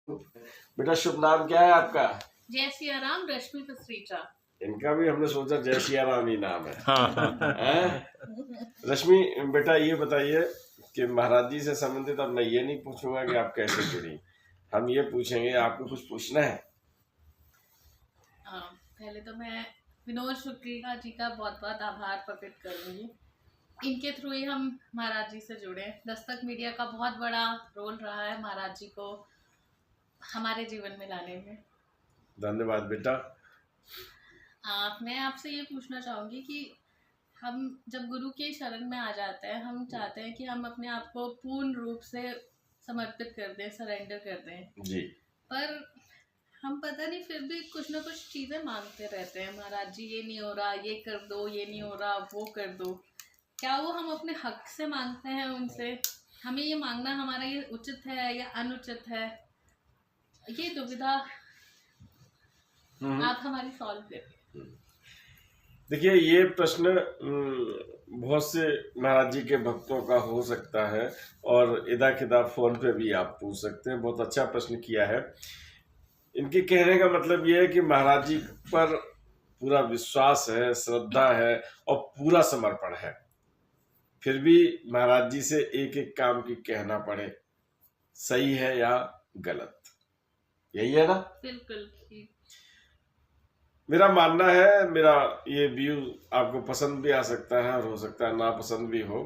बेटा शुभ नाम क्या है आपका? जय सिया राम, रश्मि पसरीचा। इनका भी हमने सोचा जय सिया राम ही नाम है। हाँ। रश्मि बेटा ये बताइए कि महाराज जी से संबंधित अब मैं ये नहीं पूछूंगा कि आप कैसे जुड़ी, हम ये पूछेंगे आपको कुछ पूछना है। पहले तो मैं विनोद शुक्ला जी का बहुत बहुत आभार प्रकट करूंगी। इनके थ्रू ही हम महाराज जी से जुड़े। दस्तक मीडिया का बहुत बड़ा रोल रहा है महाराज जी को हमारे जीवन में लाने में। धन्यवाद बेटा। मैं आपसे ये पूछना चाहूँगी कि हम जब गुरु के शरण में आ जाते हैं, हम चाहते हैं कि हम अपने आप को पूर्ण रूप से समर्पित कर दें, सरेंडर कर दें जी, पर हम पता नहीं फिर भी कुछ ना कुछ चीज़ें मांगते रहते हैं। महाराज जी ये नहीं हो रहा, ये कर दो, ये नहीं हो रहा, वो कर दो। क्या वो हम अपने हक से मांगते हैं उनसे? हमें ये मांगना हमारा ये उचित है या अनुचित है? ये दुविधा आप हमारी सॉल्व करिए। देखिए ये प्रश्न बहुत से महाराज जी के भक्तों का हो सकता है और इदा खिदा फोन पे भी आप पूछ सकते हैं। बहुत अच्छा प्रश्न किया है। इनके कहने का मतलब ये है कि महाराज जी पर पूरा विश्वास है, श्रद्धा है और पूरा समर्पण है, फिर भी महाराज जी से एक एक काम की कहना पड़े, सही है या गलत, यही है ना? बिल्कुल। मेरा मानना है, मेरा ये व्यू आपको पसंद भी आ सकता है और हो सकता है नापसंद भी हो।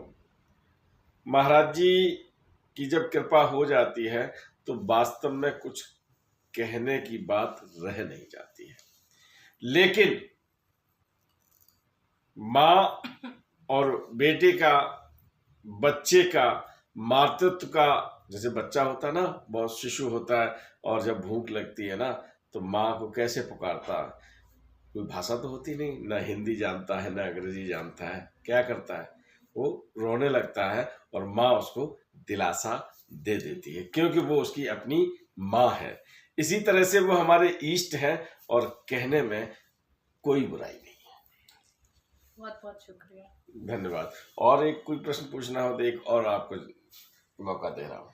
महाराज जी की जब कृपा हो जाती है तो वास्तव में कुछ कहने की बात रह नहीं जाती है, लेकिन माँ और बेटे का, बच्चे का मातृत्व का, जैसे बच्चा होता है ना, बहुत शिशु होता है और जब भूख लगती है ना तो माँ को कैसे पुकारता है, कोई भाषा तो होती नहीं, ना हिंदी जानता है ना अंग्रेजी जानता है, क्या करता है, वो रोने लगता है और माँ उसको दिलासा दे देती है क्योंकि वो उसकी अपनी माँ है। इसी तरह से वो हमारे इष्ट हैं और कहने में कोई बुराई नहीं है। बहुत बहुत शुक्रिया, धन्यवाद। और एक कोई प्रश्न पूछना हो तो एक और आपको मौका दे रहा हूँ।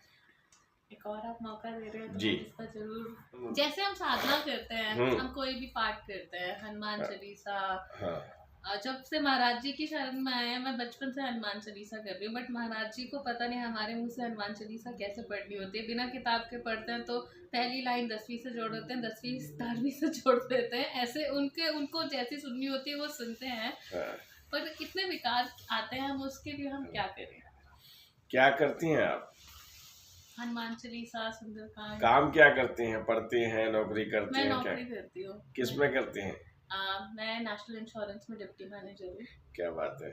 एक और आप मौका दे रहे हैं तो जी। इसका जरूर। जैसे हम साधना करते हैं, हम कोई भी पाठ करते हैं, हनुमान चालीसा। हाँ। जब से महाराज जी की शरण में आए हैं, मैं बचपन से हनुमान चालीसा कर रही हूँ, बट महाराज जी को पता नहीं हमारे मुंह से हनुमान चालीसा कैसे पढ़नी होती है। बिना किताब के पढ़ते हैं तो पहली लाइन 10वीं से जोड़ देते हैं, 10वीं 12वीं से जोड़ देते हैं, ऐसे उनको जैसी सुननी होती है वो सुनते हैं। पर इतने विकार आते हैं, हम उसके लिए हम क्या करें? क्या करती हैं आप? हनुमान चालीसा, सुंदरकांड। काम क्या करते हैं? पढ़ते हैं, नौकरी करते मैं हैं? नौकरी करती हूँ। किस में करते हैं? मैं नेशनल इंश्योरेंस में डिप्टी मैनेजर हूँ। क्या बात है।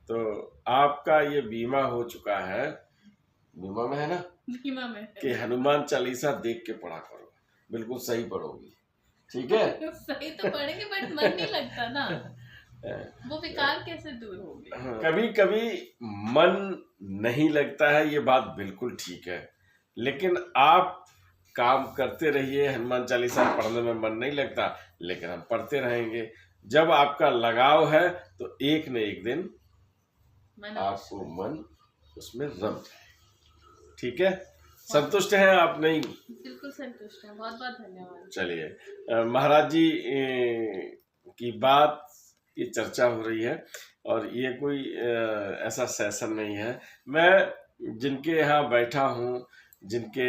तो आपका ये बीमा हो चुका है, बीमा में है ना, बीमा में कि हनुमान चालीसा देख के पढ़ा करो, बिल्कुल सही पढ़ोगी, ठीक है? सही तो पढ़ेंगे बट मन नहीं लगता ना, वो विकार कैसे दूर होगी? कभी कभी मन नहीं लगता है, ये बात बिल्कुल ठीक है, लेकिन आप काम करते रहिए। हनुमान चालीसा पढ़ने में मन नहीं लगता, लेकिन हम पढ़ते रहेंगे। जब आपका लगाव है तो एक न एक दिन आपको मन उसमें रम जाए, ठीक है? संतुष्ट हैं आप? नहीं? बिल्कुल संतुष्ट हैं, बहुत बहुत धन्यवाद। चलिए, महाराज जी की बात की चर्चा हो रही है और ये कोई ऐसा सेशन नहीं है। मैं जिनके यहाँ बैठा हूँ, जिनके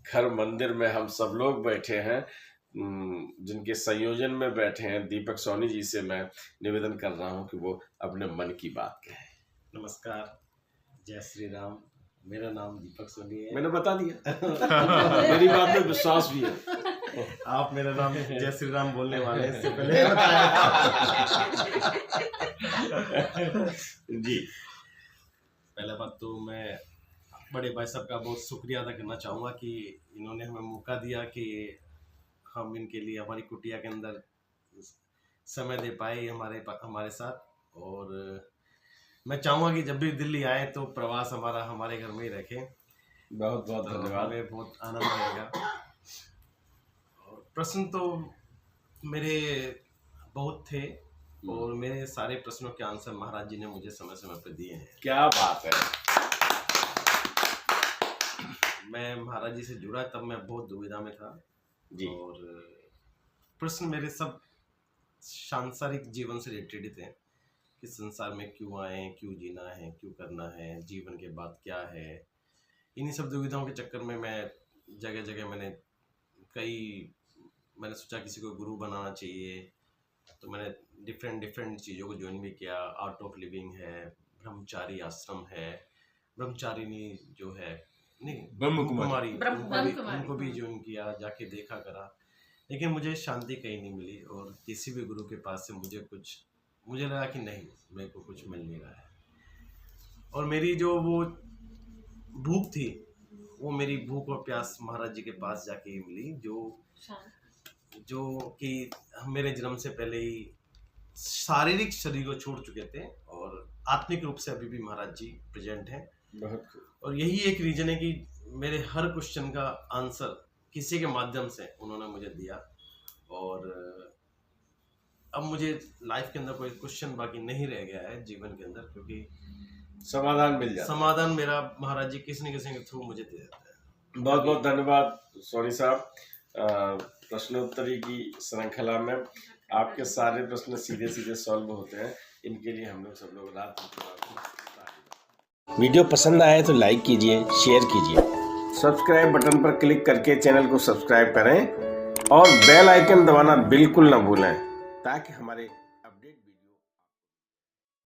घर मंदिर में हम सब लोग बैठे हैं, जिनके संयोजन में बैठे हैं, दीपक सोनी जी से मैं निवेदन कर रहा हूँ कि वो अपने मन की बात कहें। नमस्कार, जय श्री राम। मेरा नाम दीपक सोनी है। मैंने बता दिया। मेरी बात में विश्वास भी है। आप मेरा नाम जय श्री राम बोलने वाले इससे पहले बताया। जी। पहले बात तो मैं बड़े भाई साहब का बहुत शुक्रिया अदा करना चाहूँगा कि इन्होंने हमें मौका दिया कि हम इनके लिए हमारी कुटिया के अंदर समय दे पाए हमारे साथ। और मैं चाहूँगा कि जब भी दिल्ली आए तो प्रवास हमारे घर में ही रखें। बहुत बहुत धन्यवाद। हमें बहुत आनंद आएगा। और प्रश्न तो मेरे बहुत थे और मेरे सारे प्रश्नों के आंसर महाराज जी ने मुझे समय समय पर दिए हैं। क्या बात है। मैं महाराज जी से जुड़ा तब मैं बहुत दुविधा में था जी। और प्रश्न मेरे सब सांसारिक जीवन से रिलेटेड थे कि संसार में क्यों आए, क्यों जीना है, क्यों करना है, जीवन के बाद क्या है। इन्हीं सब दुविधाओं के चक्कर में मैं जगह जगह मैंने सोचा किसी को गुरु बनाना चाहिए, तो मैंने डिफरेंट चीज़ों को ज्वाइन भी किया। आर्ट ऑफ लिविंग है, ब्रह्मचारी आश्रम है, ब्रह्मचारिणी जो है नहीं ब्रह्म कुमारी, ब्रह्म उनको भी ज्वाइन किया, जाके देखा करा, लेकिन मुझे शांति कहीं नहीं मिली। और किसी भी गुरु के पास से मुझे लगा कि नहीं, मेरे को कुछ मिल नहीं रहा है। और मेरी जो वो भूख थी, वो मेरी भूख और प्यास महाराज जी के पास जाके ही मिली, जो कि मेरे जन्म से पहले ही शारीरिक शरीर को छोड़ चुके थे और आत्मिक रूप से अभी भी महाराज जी प्रेजेंट हैं। बहुत और यही एक रीजन है कि मेरे हर क्वेश्चन का आंसर किसी के माध्यम से उन्होंने मुझे दिया। और अब मुझे लाइफ के अंदर कोई क्वेश्चन बाकी नहीं रह गया है जीवन के अंदर, क्योंकि समाधान मिल जाता है। समाधान मेरा महाराज जी किसी न किसी के थ्रू मुझे दे देता है। बहुत बहुत धन्यवाद सोनी साहब। प्रश्नोत्तरी की श्रृंखला में आपके सारे प्रश्न सीधे सीधे सॉल्व होते हैं। इनके लिए हम लोग सब लोग रात वीडियो पसंद आए तो लाइक कीजिए, शेयर कीजिए। सब्सक्राइब बटन पर क्लिक करके चैनल को सब्सक्राइब करें और बेल आइकन दबाना बिल्कुल ना भूलें, ताकि हमारे